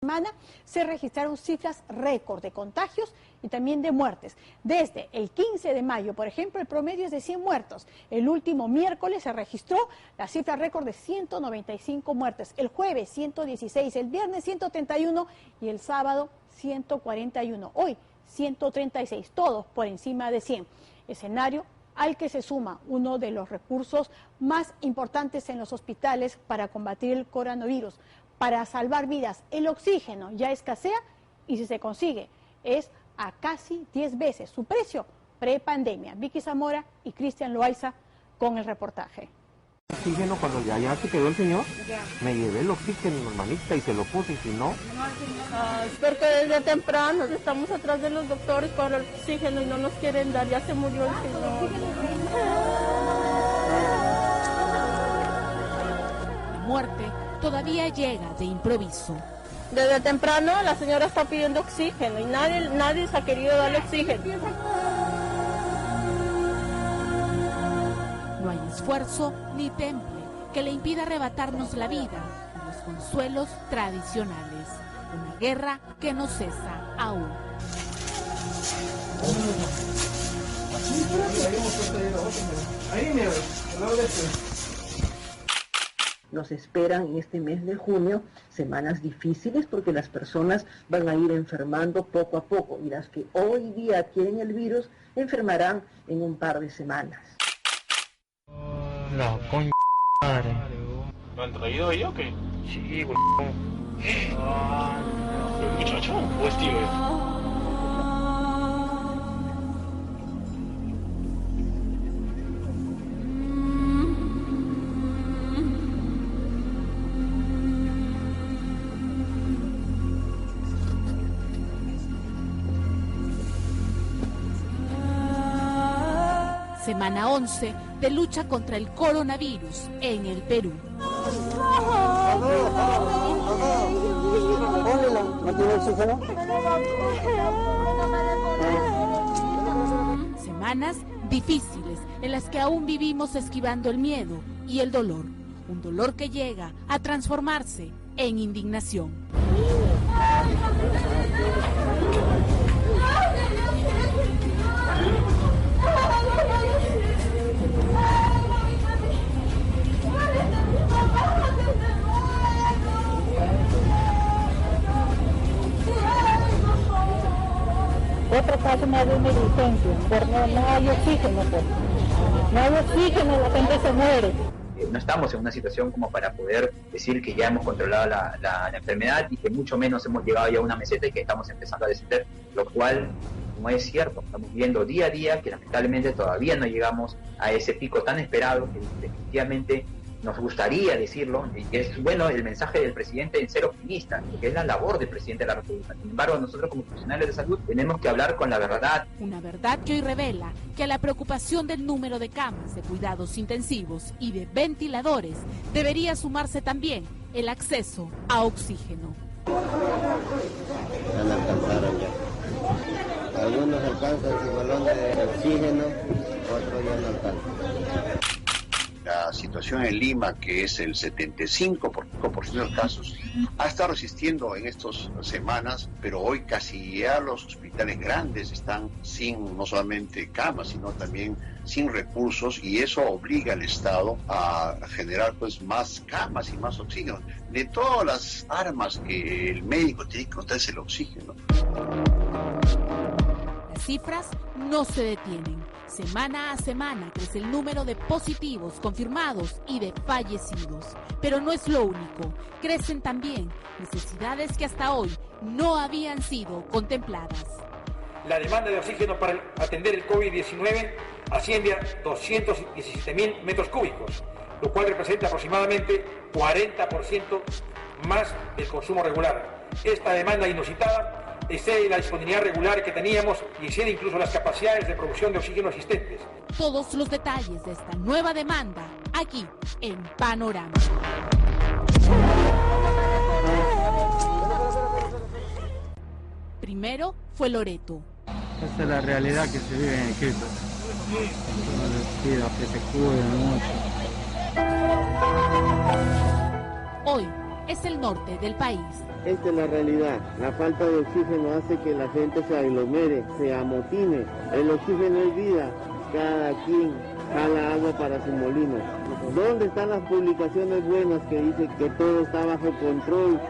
semana se registraron cifras récord de contagios y también de muertes. Desde el 15 de mayo, por ejemplo, el promedio es de 100 muertos. El último miércoles se registró la cifra récord de 195 muertes. El jueves 116, el viernes 131 y el sábado 141. Hoy 136, todos por encima de 100. Escenario al que se suma uno de los recursos más importantes en los hospitales para combatir el coronavirus, para salvar vidas. El oxígeno ya escasea y si se consigue es a casi 10 veces su precio prepandemia. Vicky Zamora y Cristian Loaiza con el reportaje. Oxígeno, cuando ya se quedó el señor, me llevé el oxígeno, hermanita, y se lo puse, y si no... Porque desde temprano estamos atrás de los doctores para el oxígeno y no nos quieren dar, ya se murió el señor. La muerte todavía llega de improviso. Desde temprano la señora está pidiendo oxígeno y nadie se ha querido darle oxígeno. No hay esfuerzo ni temple que le impida arrebatarnos la vida y los consuelos tradicionales. Una guerra que no cesa aún. Nos esperan en este mes de junio semanas difíciles porque las personas van a ir enfermando poco a poco y las que hoy día adquieren el virus enfermarán en un par de semanas. La coña madre. ¿Lo han traído ellos o qué? Sí, ¿El muchacho o es tío? Semana 11 de lucha contra el coronavirus en el Perú. Semanas difíciles en las que aún vivimos esquivando el miedo y el dolor. Un dolor que llega a transformarse en indignación. Otro caso más de negligencia, porque no hay oxígeno, no hay oxígeno, la gente se muere. No estamos en una situación como para poder decir que ya hemos controlado la enfermedad y que mucho menos hemos llegado ya a una meseta y que estamos empezando a descender, lo cual no es cierto. Estamos viendo día a día que lamentablemente todavía no llegamos a ese pico tan esperado que definitivamente nos gustaría decirlo, y es bueno el mensaje del presidente en ser optimista, porque es la labor del presidente de la República. Sin embargo, nosotros como profesionales de salud tenemos que hablar con la verdad. Una verdad que hoy revela que a la preocupación del número de camas de cuidados intensivos y de ventiladores debería sumarse también el acceso a oxígeno. Ya no alcanzaron ya. Algunos alcanzan su balón de oxígeno, otros ya no alcanzan. La situación en Lima, que es el 75% de los casos, ha estado resistiendo en estas semanas, pero hoy casi ya los hospitales grandes están sin no solamente camas, sino también sin recursos, y eso obliga al Estado a generar pues más camas y más oxígeno. De todas las armas que el médico tiene que encontrar es el oxígeno. Las cifras no se detienen. Semana a semana crece el número de positivos confirmados y de fallecidos. Pero no es lo único. Crecen también necesidades que hasta hoy no habían sido contempladas. La demanda de oxígeno para atender el COVID-19 asciende a 217.000 metros cúbicos, lo cual representa aproximadamente 40% más del consumo regular. Esta demanda inusitada excede la disponibilidad regular que teníamos y excede incluso las capacidades de producción de oxígeno existentes. Todos los detalles de esta nueva demanda aquí en Panorama. Primero fue Loreto. Esa es la realidad que se vive en Quito. Les pido que se cuiden mucho. Hoy es el norte del país. Esta es la realidad. La falta de oxígeno hace que la gente se aglomere, se amotine. El oxígeno es vida. Cada quien jala agua para su molino. ¿Dónde están las publicaciones buenas que dicen que todo está bajo control?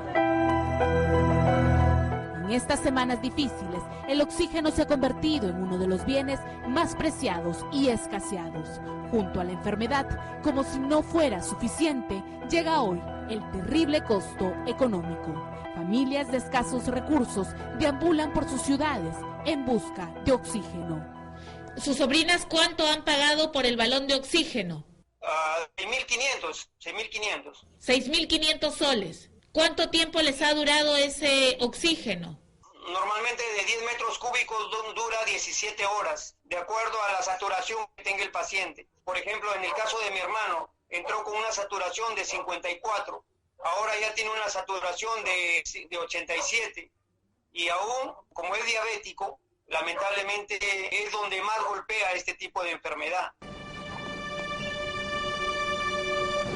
En estas semanas difíciles, el oxígeno se ha convertido en uno de los bienes más preciados y escaseados. Junto a la enfermedad, como si no fuera suficiente, llega hoy el terrible costo económico. Familias de escasos recursos deambulan por sus ciudades en busca de oxígeno. ¿Sus sobrinas cuánto han pagado por el balón de oxígeno? 6.500. 6.500 soles. ¿Cuánto tiempo les ha durado ese oxígeno? Normalmente de 10 metros cúbicos dura 17 horas, de acuerdo a la saturación que tenga el paciente. Por ejemplo, en el caso de mi hermano, entró con una saturación de 54, ahora ya tiene una saturación de 87, y aún, como es diabético, lamentablemente es donde más golpea este tipo de enfermedad.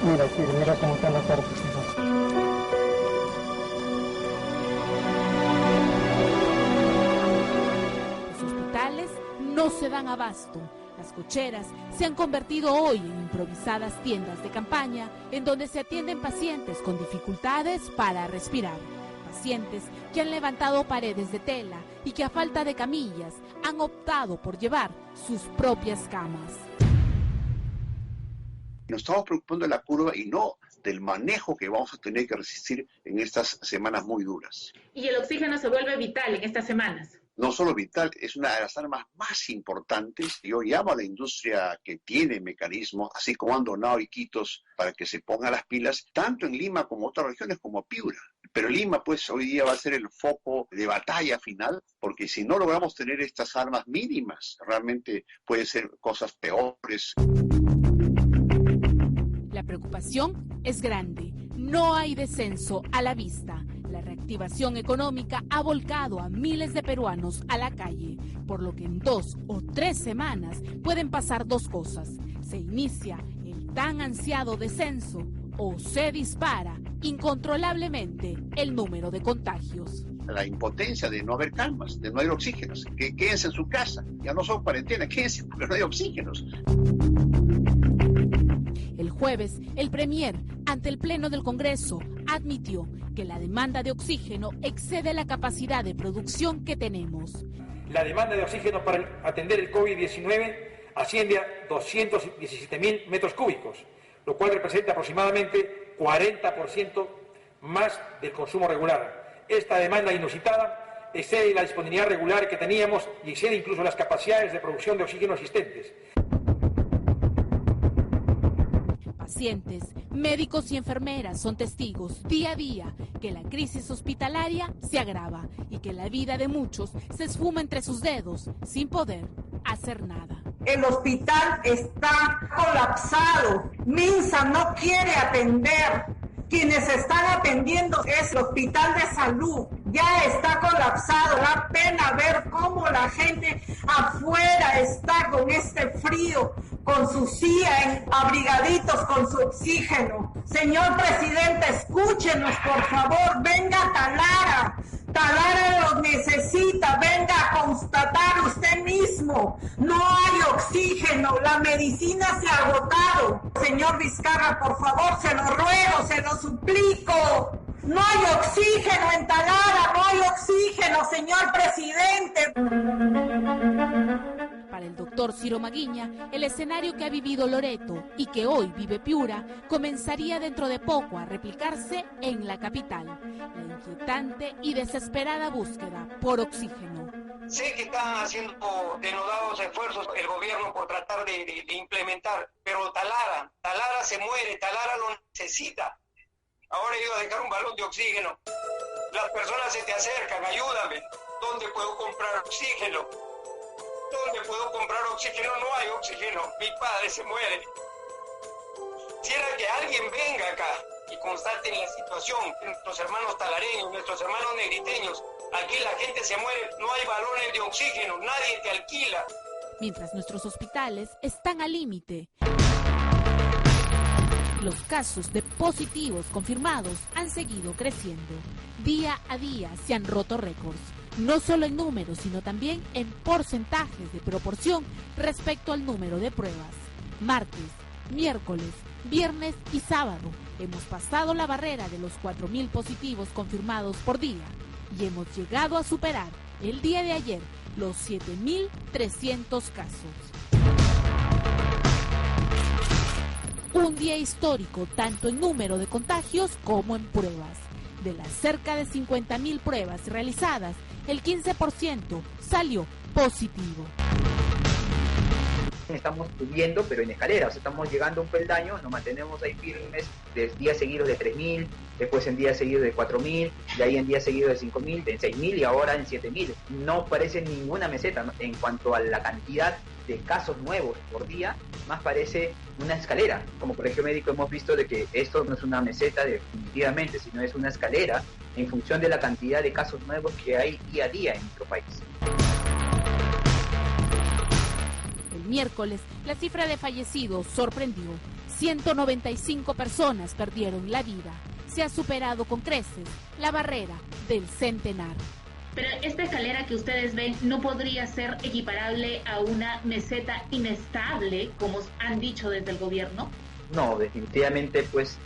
Mira cómo están las artes. No se dan abasto. Las cocheras se han convertido hoy en improvisadas tiendas de campaña en donde se atienden pacientes con dificultades para respirar. Pacientes que han levantado paredes de tela y que a falta de camillas han optado por llevar sus propias camas. Nos estamos preocupando de la curva y no del manejo que vamos a tener que resistir en estas semanas muy duras. Y el oxígeno se vuelve vital en estas semanas. No solo vital, es una de las armas más importantes. Yo llamo a la industria que tiene mecanismos, así como han donado Iquitos para que se pongan las pilas, tanto en Lima como en otras regiones como Piura. Pero Lima, pues, hoy día va a ser el foco de batalla final, porque si no logramos tener estas armas mínimas, realmente pueden ser cosas peores. La preocupación es grande. No hay descenso a la vista. La reactivación económica ha volcado a miles de peruanos a la calle, por lo que en 2 o 3 semanas pueden pasar dos cosas. Se inicia el tan ansiado descenso o se dispara incontrolablemente el número de contagios. La impotencia de no haber camas, de no haber oxígenos, que quédense en su casa, ya no son cuarentena, quédense porque no hay oxígenos. El jueves, el Premier, ante el Pleno del Congreso, admitió que la demanda de oxígeno excede la capacidad de producción que tenemos. La demanda de oxígeno para atender el COVID-19 asciende a 217.000 metros cúbicos, lo cual representa aproximadamente 40% más del consumo regular. Esta demanda inusitada excede la disponibilidad regular que teníamos y excede incluso las capacidades de producción de oxígeno existentes. Pacientes, médicos y enfermeras son testigos día a día que la crisis hospitalaria se agrava y que la vida de muchos se esfuma entre sus dedos sin poder hacer nada. El hospital está colapsado. MINSA no quiere atender. Quienes están atendiendo es el hospital de salud. Ya está colapsado. Da pena ver cómo la gente afuera está con este frío, con su silla, abrigaditos con su oxígeno. Señor presidente, escúchenos, por favor. Venga Talara. Talara los necesita. Venga a constatar usted mismo. No hay oxígeno. La medicina se ha agotado. Señor Vizcarra, por favor, se lo ruego, se lo suplico. No hay oxígeno en Talara, no hay oxígeno, señor presidente. Para el doctor Ciro Maguiña, el escenario que ha vivido Loreto y que hoy vive Piura comenzaría dentro de poco a replicarse en la capital. La inquietante y desesperada búsqueda por oxígeno. Sé que están haciendo denodados esfuerzos el gobierno por tratar de implementar, pero Talara se muere, Talara lo necesita. Ahora iba a dejar un balón de oxígeno. Las personas se te acercan, ayúdame. ¿Dónde puedo comprar oxígeno? ¿Dónde puedo comprar oxígeno? No hay oxígeno. Mi padre se muere. Quisiera que alguien venga acá y constate la situación. Nuestros hermanos talareños, nuestros hermanos negriteños. Aquí la gente se muere, no hay balones de oxígeno, nadie te alquila. Mientras nuestros hospitales están al límite. Los casos de positivos confirmados han seguido creciendo. Día a día se han roto récords, no solo en números, sino también en porcentajes de proporción respecto al número de pruebas. Martes, miércoles, viernes y sábado hemos pasado la barrera de los 4.000 positivos confirmados por día y hemos llegado a superar el día de ayer los 7.300 casos. Un día histórico tanto en número de contagios como en pruebas. De las cerca de 50.000 pruebas realizadas, el 15% salió positivo. Estamos subiendo, pero en escalera, o sea, estamos llegando a un peldaño, nos mantenemos ahí firmes de días seguidos de 3.000, después en días seguidos de 4.000, de ahí en días seguidos de 5.000, de 6.000 y ahora en 7.000. No parece ninguna meseta, ¿no? En cuanto a la cantidad de casos nuevos por día, más parece una escalera. Como colegio médico hemos visto de que esto no es una meseta definitivamente, sino es una escalera en función de la cantidad de casos nuevos que hay día a día en nuestro país. Miércoles, la cifra de fallecidos sorprendió. 195 personas perdieron la vida. Se ha superado con creces la barrera del centenar. Pero esta escalera que ustedes ven no podría ser equiparable a una meseta inestable, como han dicho desde el gobierno. No, definitivamente, pues,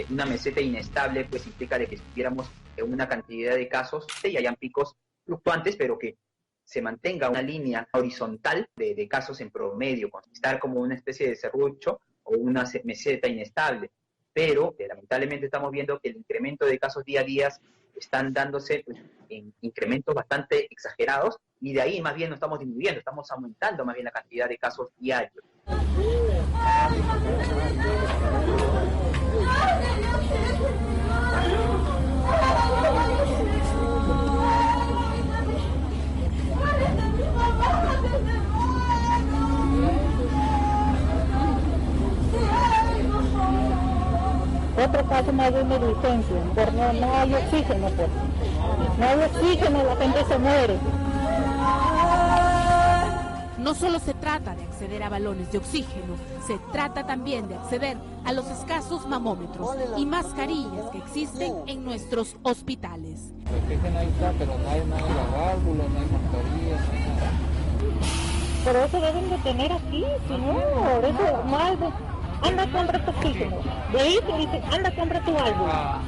una meseta inestable, pues, implica de que estuviéramos en una cantidad de casos y hayan picos fluctuantes, pero que se mantenga una línea horizontal de casos en promedio, estar como una especie de serrucho o una meseta inestable. Pero lamentablemente estamos viendo que el incremento de casos día a día están dándose pues, en incrementos bastante exagerados y de ahí más bien no estamos disminuyendo, estamos aumentando más bien la cantidad de casos diarios. Otro caso más de negligencia, por no hay oxígeno, pues. No hay oxígeno, la gente se muere. No solo se trata de acceder a balones de oxígeno, se trata también de acceder a los escasos mamómetros y mascarillas que existen en nuestros hospitales. El oxígeno ahí está, pero no hay nada de las válvulas, no hay mascarillas, no hay nada. Pero eso deben de tener aquí, señor, eso es normal. Anda, compra tu oxígeno. De ahí te dicen, anda, compra tu válvula.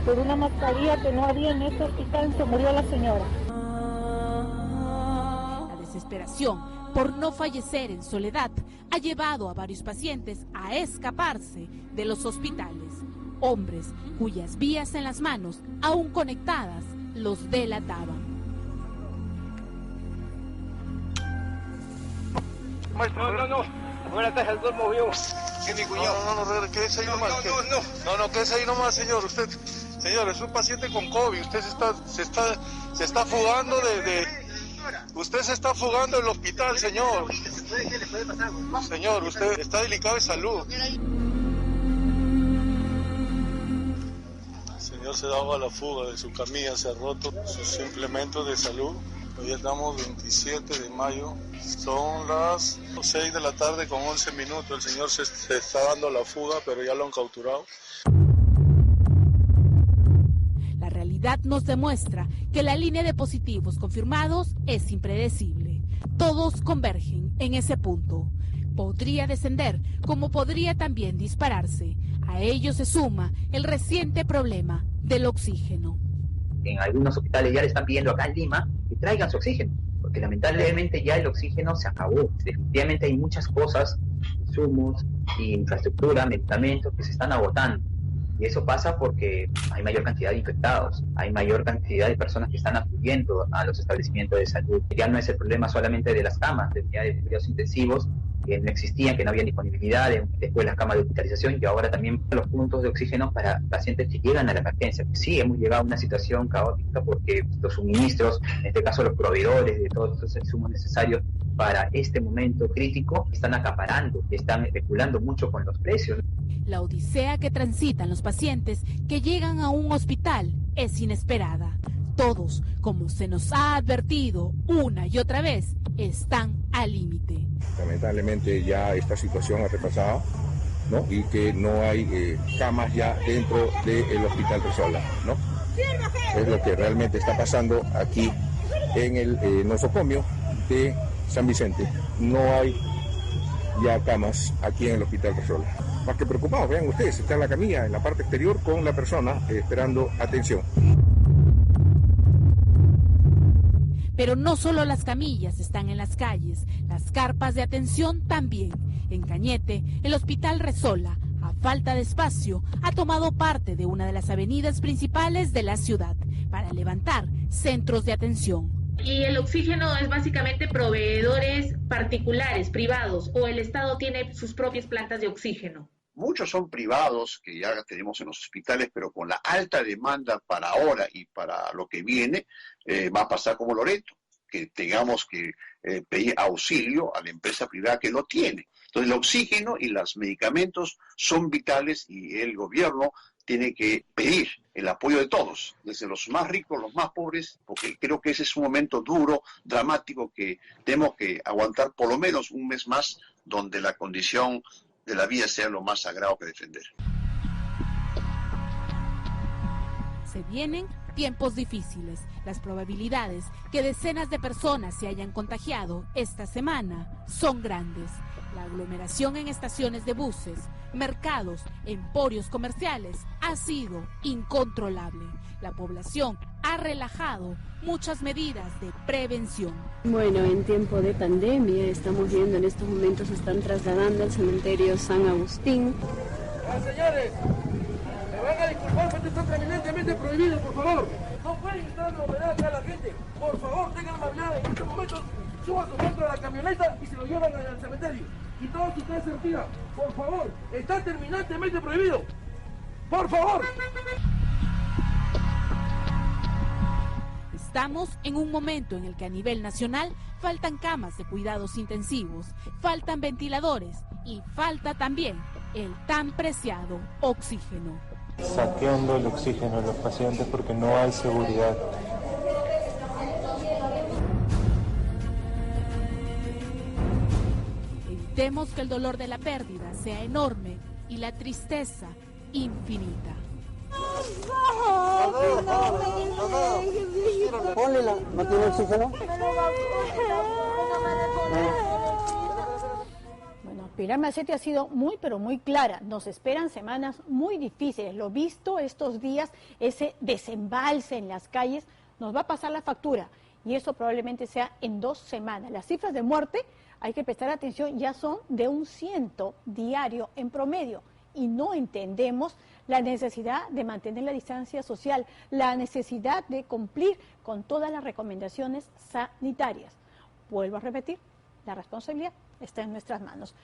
Por una mascarilla que no había en este hospital se murió la señora. La desesperación por no fallecer en soledad ha llevado a varios pacientes a escaparse de los hospitales. Hombres cuyas vías en las manos, aún conectadas, los delataban. No. Buenas tardes, al dormo vio. ¿Qué mi cuñado? No, quédese ahí nomás. No, quédese ahí nomás, señor. Señor, es un paciente con COVID. Usted se está fugando Usted se está fugando del hospital, señor. ¿Qué le puede pasar? Señor, usted está delicado de salud. El señor se daba a la fuga de su camilla, se ha roto sus implementos de salud. Hoy estamos 27 de mayo, son las 6 de la tarde con 11 minutos. El señor se está dando a la fuga, pero ya lo han capturado. La realidad nos demuestra que la línea de positivos confirmados es impredecible. Todos convergen en ese punto. Podría descender, como podría también dispararse. A ello se suma el reciente problema del oxígeno. En algunos hospitales ya le están pidiendo acá en Lima que traigan su oxígeno, porque lamentablemente ya el oxígeno se acabó. Definitivamente hay muchas cosas, insumos, infraestructura, medicamentos que se están agotando. Y eso pasa porque hay mayor cantidad de infectados, hay mayor cantidad de personas que están acudiendo a los establecimientos de salud. Ya no es el problema solamente de las camas, de unidades de cuidados intensivos, que no existían, que no había disponibilidad, después las camas de hospitalización y ahora también los puntos de oxígeno para pacientes que llegan a la emergencia. Sí, hemos llegado a una situación caótica porque los suministros, en este caso los proveedores de todos estos insumos necesarios para este momento crítico, están acaparando, están especulando mucho con los precios. La odisea que transitan los pacientes que llegan a un hospital es inesperada. Todos, como se nos ha advertido una y otra vez, están al límite. Lamentablemente ya esta situación ha repasado ¿no? Y que no hay camas ya dentro del Hospital Resola, ¿no? Es lo que realmente está pasando aquí en el nosocomio de San Vicente. No hay ya camas aquí en el Hospital Resola. Más que preocupados, vean ustedes, está en la camilla en la parte exterior con la persona esperando atención. Pero no solo las camillas están en las calles, las carpas de atención también. En Cañete, el Hospital Resola, a falta de espacio, ha tomado parte de una de las avenidas principales de la ciudad para levantar centros de atención. ¿Y el oxígeno es básicamente proveedores particulares, privados, o el Estado tiene sus propias plantas de oxígeno? Muchos son privados que ya tenemos en los hospitales, pero con la alta demanda para ahora y para lo que viene, va a pasar como Loreto, que tengamos que pedir auxilio a la empresa privada que lo tiene. Entonces el oxígeno y los medicamentos son vitales y el gobierno tiene que pedir el apoyo de todos, desde los más ricos, los más pobres, porque creo que ese es un momento duro, dramático, que tenemos que aguantar por lo menos un mes más, donde la condición de la vida sea lo más sagrado que defender. Se vienen tiempos difíciles. Las probabilidades que decenas de personas se hayan contagiado esta semana son grandes. La aglomeración en estaciones de buses, mercados, emporios comerciales ha sido incontrolable. La población ha relajado muchas medidas de prevención. Bueno, en tiempo de pandemia estamos viendo en estos momentos se están trasladando al cementerio San Agustín. Señores, me van a disculpar, pero esto está terminantemente prohibido, por favor. No pueden estar dando homenaje acá a la gente. Por favor, tengan amabilidad en estos momentos. Suban su dentro de la camioneta y se lo llevan al cementerio. Y todos ustedes se retiran. Por favor, está terminantemente prohibido. Por favor. Estamos en un momento en el que a nivel nacional faltan camas de cuidados intensivos, faltan ventiladores y falta también el tan preciado oxígeno. Saqueando el oxígeno a los pacientes porque no hay seguridad. Evitemos que el dolor de la pérdida sea enorme y la tristeza infinita. ¿No tiene oxígeno? Bueno, Pilar Macetti ha sido muy, pero muy clara. Nos esperan semanas muy difíciles. Lo visto estos días, ese desembalse en las calles, nos va a pasar la factura. Y eso probablemente sea en 2 semanas. Las cifras de muerte, hay que prestar atención, ya son de 100 diario en promedio. Y no entendemos la necesidad de mantener la distancia social, la necesidad de cumplir con todas las recomendaciones sanitarias. Vuelvo a repetir, la responsabilidad está en nuestras manos.